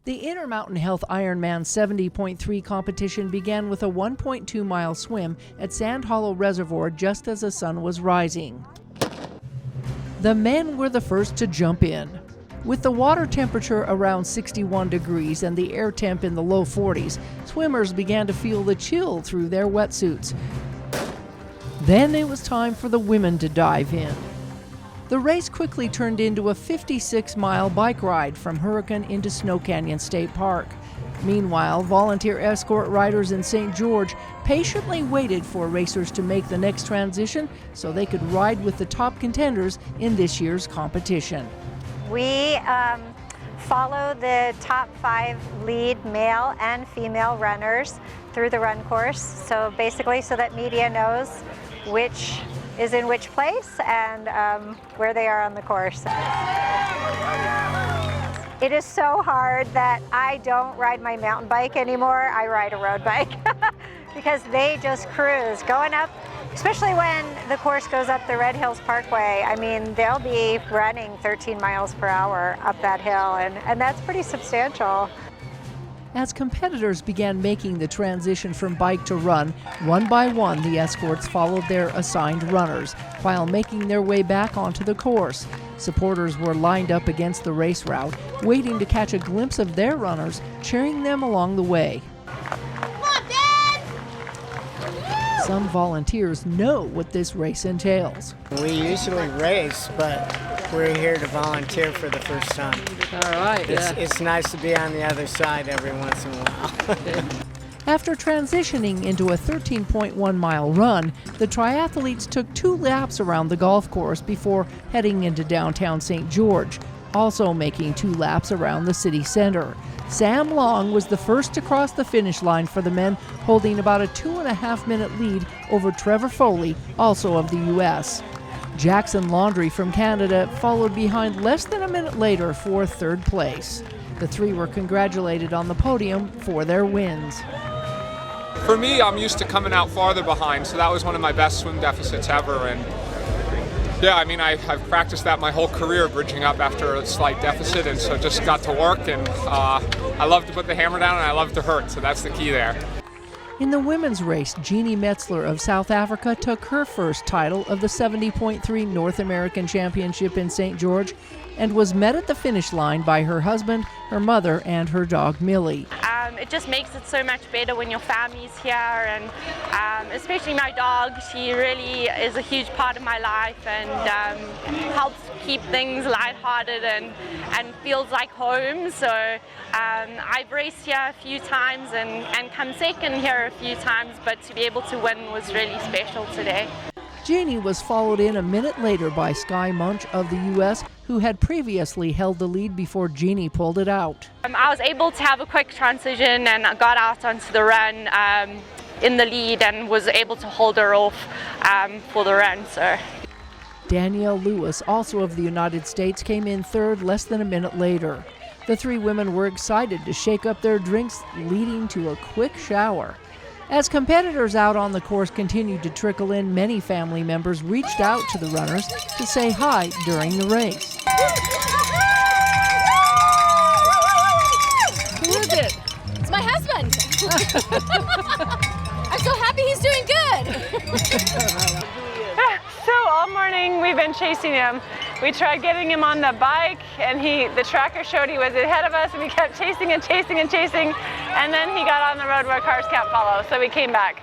The Intermountain Health IRONMAN 70.3 competition began with a 1.2-mile swim at Sand Hollow Reservoir just as the sun was rising. The men were the first to jump in. With the water temperature around 61 degrees and the air temp in the low 40s, swimmers began to feel the chill through their wetsuits. Then it was time for the women to dive in. The race quickly turned into a 56-mile bike ride from Hurricane into Snow Canyon State Park. Meanwhile, volunteer escort riders in St. George patiently waited for racers to make the next transition so they could ride with the top contenders in this year's competition. We follow the top 5 lead male and female runners through the run course. So basically so that media knows which is in which place and where they are on the course. It is so hard that I don't ride my mountain bike anymore. I ride a road bike because they just cruise. Going up, especially when the course goes up the Red Hills Parkway, I mean, they'll be running 13 miles per hour up that hill, and that's pretty substantial. As competitors began making the transition from bike to run, one by one the escorts followed their assigned runners while making their way back onto the course. Supporters were lined up against the race route, waiting to catch a glimpse of their runners, cheering them along the way. Come on, Dad! Some volunteers know what this race entails. We usually race, but we're here to volunteer for the first time. All right. It's nice to be on the other side every once in a while. After transitioning into a 13.1-mile run, the triathletes took 2 laps around the golf course before heading into downtown St. George, also making 2 laps around the city center. Sam Long was the first to cross the finish line for the men, holding about a 2.5-minute lead over Trevor Foley, also of the U.S. Jackson Laundrie from Canada followed behind less than a minute later for 3rd place. The 3 were congratulated on the podium for their wins. For me, I'm used to coming out farther behind, so that was one of my best swim deficits ever. And yeah, I mean, I've practiced that my whole career, bridging up after a slight deficit, and so just got to work. And I love to put the hammer down, and I love to hurt, so that's the key there. In the women's race, Jeanni Metzler of South Africa took her first title of the 70.3 North American Championship in St. George and was met at the finish line by her husband, her mother, and her dog Millie. It just makes it so much better when your family's here, and especially my dog. She really is a huge part of my life and helps keep things lighthearted and feels like home. So I've raced here a few times and come second here a few times, but to be able to win was really special today. Jeanni was followed in a minute later by Skye Munch of the U.S., who had previously held the lead before Jeanni pulled it out. I was able to have a quick transition and got out onto the run in the lead and was able to hold her off for the run. So. Danielle Lewis, also of the United States, came in 3rd less than a minute later. The 3 women were excited to shake up their drinks, leading to a quick shower. As competitors out on the course continued to trickle in, many family members reached out to the runners to say hi during the race. Who is it? It's my husband. I'm so happy he's doing good. So all morning we've been chasing him. We tried getting him on the bike, and the tracker showed he was ahead of us, and we kept chasing and chasing and chasing, and then he got on the road where cars can't follow, so we came back.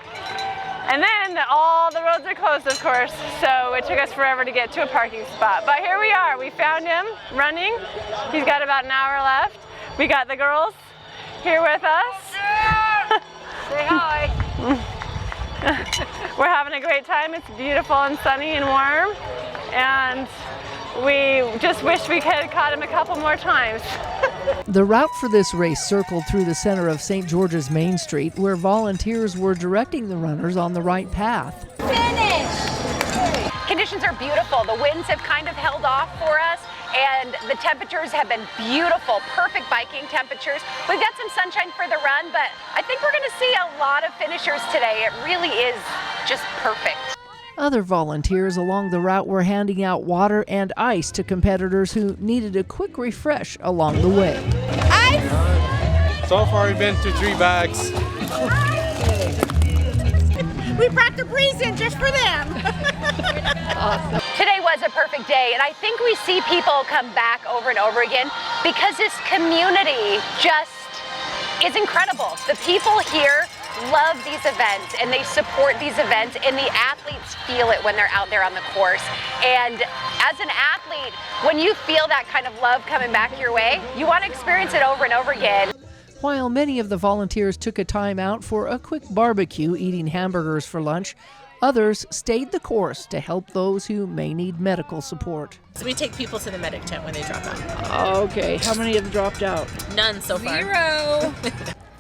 And then all the roads are closed, of course, so it took us forever to get to a parking spot. But here we are. We found him running. He's got about an hour left. We got the girls here with us. Say hi. We're having a great time. It's beautiful and sunny and warm, and we just wish we could have caught him a couple more times. The route for this race circled through the center of St. George's Main Street, where volunteers were directing the runners on the right path. Finish! Conditions are beautiful. The winds have kind of held off for us, and the temperatures have been beautiful, perfect biking temperatures. We've got some sunshine for the run, but I think we're going to see a lot of finishers today. It really is just perfect. Other volunteers along the route were handing out water and ice to competitors who needed a quick refresh along the way. Ice! So far, we've been through 3 bags. We brought the breeze in just for them. Awesome. Today was a perfect day, and I think we see people come back over and over again because this community just is incredible. The people here love these events and they support these events, and the athletes feel it when they're out there on the course. And as an athlete, when you feel that kind of love coming back your way, you want to experience it over and over again. While many of the volunteers took a time out for a quick barbecue, eating hamburgers for lunch, others stayed the course to help those who may need medical support. So we take people to the medic tent when they drop out. Okay, how many have dropped out? None so far. 0.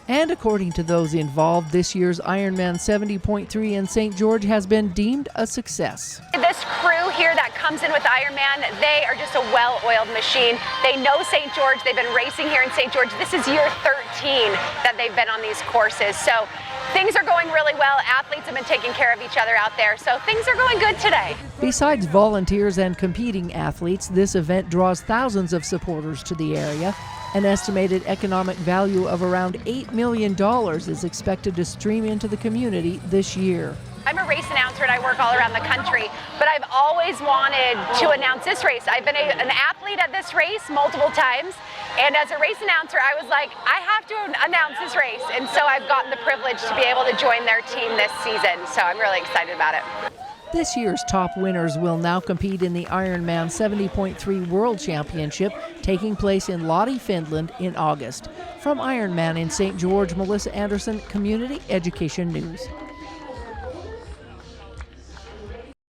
And according to those involved, this year's Ironman 70.3 in St. George has been deemed a success. This crew here that comes in with Ironman, they are just a well-oiled machine. They know St. George. They've been racing here in St. George. This is year 13 that they've been on these courses. So things are going really well. Athletes have been taking care of each other out there. So things are going good today. Besides volunteers and competing athletes, this event draws thousands of supporters to the area. An estimated economic value of around $8 million is expected to stream into the community this year. I'm a race announcer and I work all around the country, but I've always wanted to announce this race. I've been an athlete at this race multiple times, and as a race announcer, I was like, I have to announce this race, and so I've gotten the privilege to be able to join their team this season, so I'm really excited about it. This year's top winners will now compete in the Ironman 70.3 World Championship, taking place in Lahti, Finland in August. From Ironman in St. George, Melissa Anderson, Community Education News.